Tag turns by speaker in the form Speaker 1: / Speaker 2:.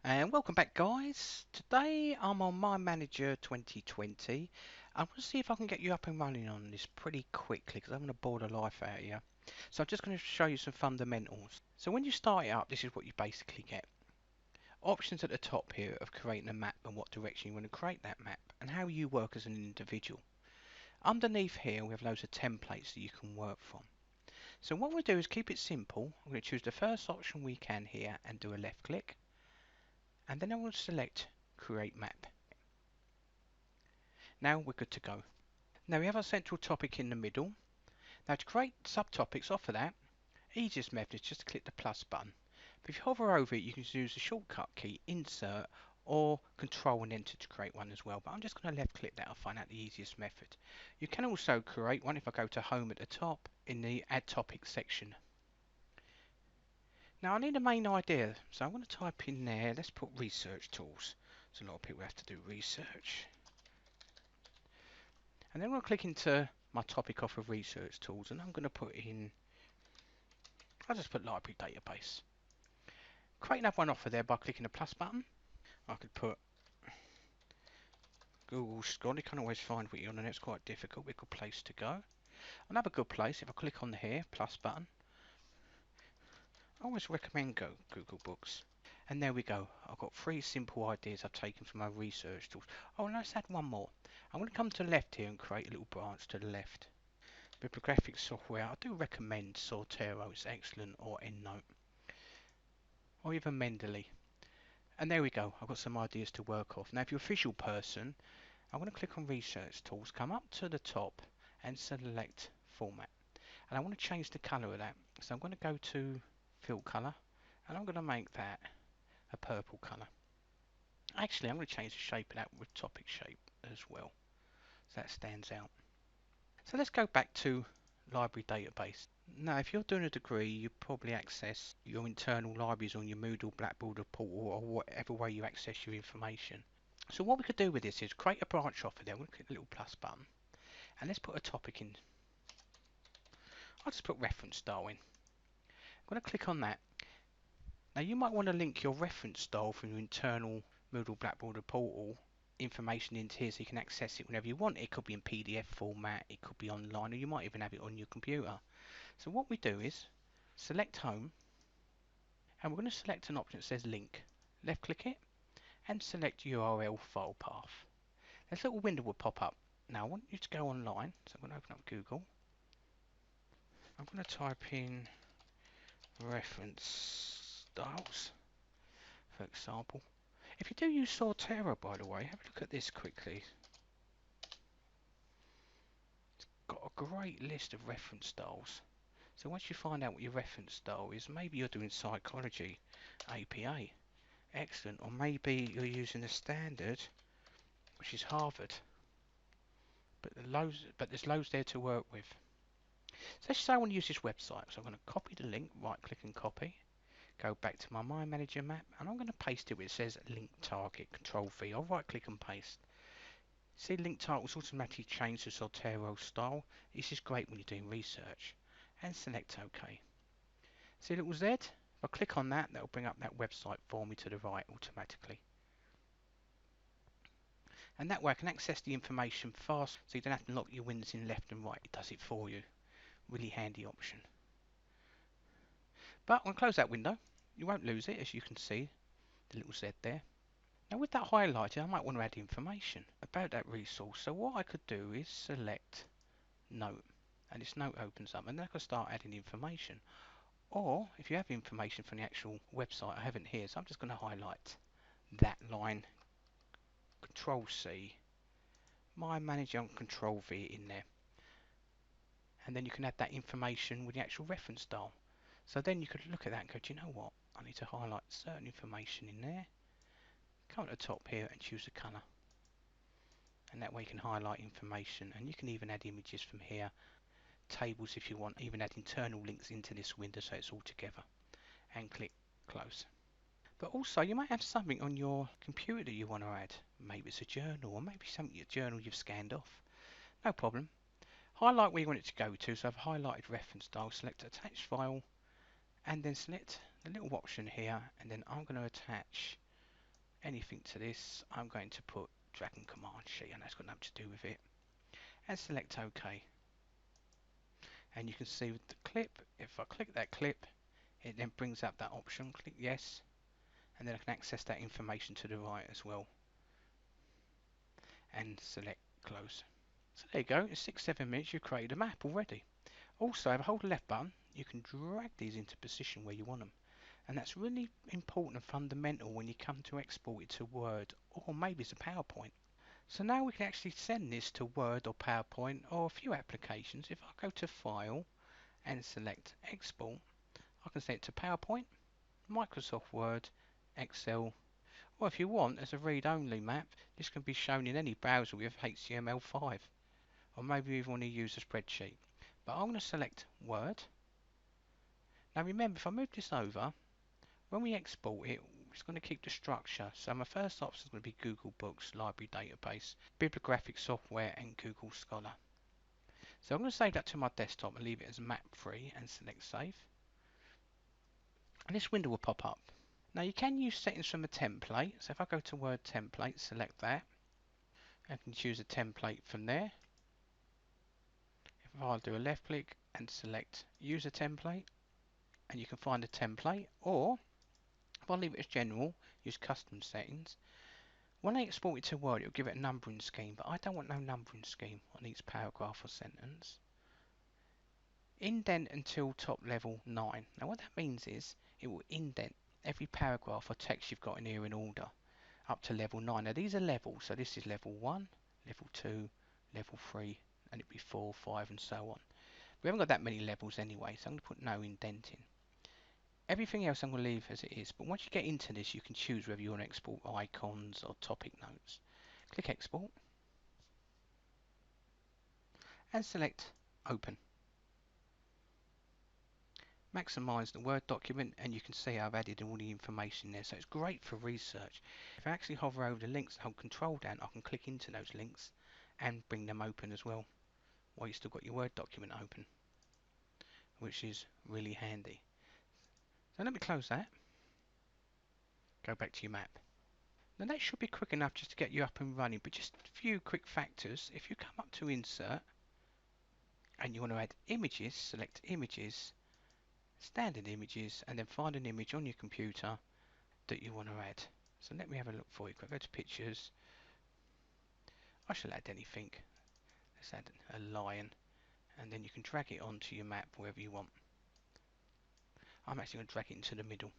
Speaker 1: And welcome back, guys. Today I'm on Mindmanager 2020. I'm going to see if I can get you up and running on this pretty quickly because I'm going to bore the life out of you. So I'm just going to show you some fundamentals. So when you start it up, this is what you basically get. Options at the top here of creating a map and what direction you want to create that map and how you work as an individual. Underneath here we have loads of templates that you can work from. So what we'll do is keep it simple. I'm going to choose the first option we can here and do a left click. And then I will select Create Map. Now we're good to go. Now we have our central topic in the middle. Now to create subtopics off of that, easiest method is just to click the plus button. But if you hover over it, you can use the shortcut key Insert or Control and Enter to create one as well. But I'm just going to left click that. I'll find out the easiest method. You can also create one if I go to Home at the top in the Add Topic section. Now I need a main idea, so I'm going to type in there. Let's put research tools. So a lot of people have to do research. And then we'll click into my topic off of research tools, and I'm going to put in, I'll just put library database. Create another one off of there by clicking the plus button. I could put Google Scholar. You can't always find what you're on, and it's quite difficult. A good place to go. Another good place, if I click on here, plus button, I always recommend Google Books. And there we go. I've got three simple ideas I've taken from my research tools. Oh, and let's add one more. I'm going to come to the left here and create a little branch to the left. Bibliographic software, I do recommend Sortero, it's excellent, or EndNote, or even Mendeley. And there we go, I've got some ideas to work off. Now if you're a visual person, I'm going to click on Research Tools, come up to the top and select Format. And I want to change the colour of that. So I'm going to go to Fill Colour, and I'm going to make that a purple colour. Actually, I'm going to change the shape of that with topic shape as well, so that stands out. So let's go back to library database. Now, if you're doing a degree, you probably access your internal libraries on your Moodle, Blackboard, or Portal, or whatever way you access your information. So what we could do with this is create a branch off of there. We'll click the little plus button, and let's put a topic in. I'll just put reference style in. I'm going to click on that. Now, you might want to link your reference style from your internal Moodle, Blackboard, or Portal information into here so you can access it whenever you want. It could be in PDF format, it could be online, or you might even have it on your computer. So what we do is select Home, and we're going to select an option that says Link. Left click it and select URL file path. This little window will pop up. Now I want you to go online, so I'm going to open up Google. I'm going to type in reference styles, for example. If you do use Sortero, by the way, have a look at this quickly. It's got a great list of reference styles. So once you find out what your reference style is, maybe you're doing psychology, APA, excellent, or maybe you're using the standard, which is Harvard, but there's loads there to work with. So let's say I want to use this website, so I'm going to copy the link, right click and copy, go back to my Mindmanager map, and I'm going to paste it where it says link target, Control V, I'll right click and paste. See, link titles automatically change to Zotero style. This is great when you're doing research. And select OK. See little Z? If I click on that, that'll bring up that website for me to the right automatically. And that way I can access the information fast, so you don't have to lock your windows in left and right. It does it for you. Really handy option. But when I close that window, you won't lose it, as you can see, the little Z there. Now with that highlighted, I might want to add information about that resource. So what I could do is select Note, and this note opens up, and then I can start adding information. Or if you have information from the actual website, I have it here, so I'm just going to highlight that line, Control C, Mindmanager and Control V in there, and then you can add that information with the actual reference style. So then you could look at that and go, do you know what, I need to highlight certain information in there, come to the top here and choose a colour, and that way you can highlight information, and you can even add images from here, tables if you want, even add internal links into this window so it's all together, and click close. But also you might have something on your computer that you want to add. Maybe it's a journal, or maybe something, a journal you've scanned off. No problem. Highlight where you want it to go to, so I've highlighted reference style, select attach file, and then select the little option here, and then I'm going to attach anything to this, I'm going to put Dragon Command Sheet, and that's got nothing to do with it. And select OK. And you can see with the clip, if I click that clip, it then brings up that option. Click yes, and then I can access that information to the right as well. And select close. So there you go, in 6-7 minutes you've created a map already. Also, if I hold the left button, you can drag these into position where you want them. And that's really important and fundamental when you come to export it to Word or maybe it's a PowerPoint. So now we can actually send this to Word or PowerPoint or a few applications. If I go to File and select Export, I can send it to PowerPoint, Microsoft Word, Excel, or if you want as a read-only map, this can be shown in any browser with HTML5, or maybe you want to use a spreadsheet. But I'm going to select Word. Now remember, if I move this over, when we export it, it's going to keep the structure. So my first option is going to be Google Books, Library Database, Bibliographic Software, and Google Scholar. So I'm going to save that to my desktop and leave it as map free and select Save. And this window will pop up. Now you can use settings from a template. So if I go to Word Template, select that. I can choose a template from there. If I do a left click and select Use a Template, and you can find a template, or if I leave it as general, use custom settings. When I export it to Word, it will give it a numbering scheme, but I don't want no numbering scheme on each paragraph or sentence. Indent until top level 9. Now what that means is it will indent every paragraph or text you've got in here in order up to level 9. Now these are levels, so this is level 1, level 2, level 3, and it'll be 4, 5 and so on. We haven't got that many levels anyway, so I'm going to put no indenting. Everything else I'm going to leave as it is, but once you get into this you can choose whether you want to export icons or topic notes. Click Export and select Open. Maximise the Word document and you can see I've added all the information there, so it's great for research. If I actually hover over the links and hold Control down, I can click into those links and bring them open as well while you've still got your Word document open, which is really handy. So let me close that, go back to your map. Now that should be quick enough just to get you up and running, but just a few quick factors. If you come up to Insert and you want to add images, select Images, Standard Images, and then find an image on your computer that you want to add. So let me have a look for you. If I go to Pictures, I shall add anything. Let's add a lion, and then you can drag it onto your map wherever you want. I'm actually going to drag it into the middle.